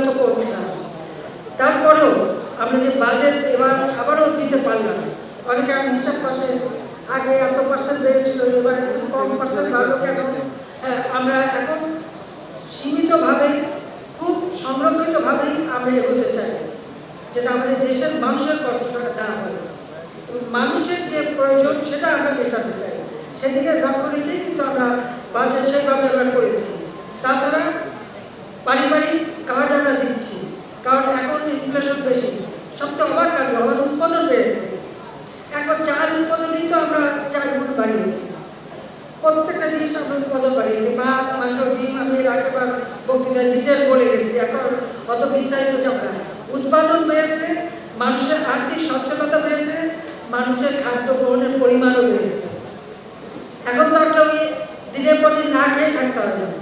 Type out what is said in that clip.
তো করছে। তারপরেও আমরা যে বাজেট এবার আবারও দিতে পারলাম, অনেকে আমি হিসাব করছে আগে এত পার্সেন্ট বেড়েছিল, এবার একটু কম পার্সেন্ট বাড়লো কেন? আমরা এখন সীমিতভাবেই, খুব সংরক্ষিতভাবেই আমরা এগোতে চাই, যেটা আমাদের দেশের মানুষের কষ্টটা না হয়, মানুষের যে প্রয়োজন সেটা আমরা মেটাতে চাই। সেদিকে লক্ষ্য রেখেই কিন্তু আমরা বাজেট সেভাবে আমরা করেছি। তাছাড়া পারিবারিক কার্ড আমরা দিচ্ছি, কারণ এখন ইনফ্লেশন বেশি। সবচেয়ে অবাক কাণ্ড, আমার উৎপাদন বেড়েছে। এখন চাল উৎপাদনই তো আমরা 4 গুণ বাড়িয়েছি, প্রত্যেকটা জিনিস আমরা উৎপাদন বাড়িয়েছি। মাছ, মাংস, ডিম আমি এর আগেবার বক্তৃতা ডিটেল বলে গেছি, এখন অত বিস্তারিত যাব না। উৎপাদন বেড়েছে, মানুষের আর্থিক সচ্ছলতা বেড়েছে, মানুষের খাদ্য গ্রহণের পরিমাণও বেড়েছে। এখন তো আর কেউ দিনের পর দিন না খেয়ে থাকতে হবে না।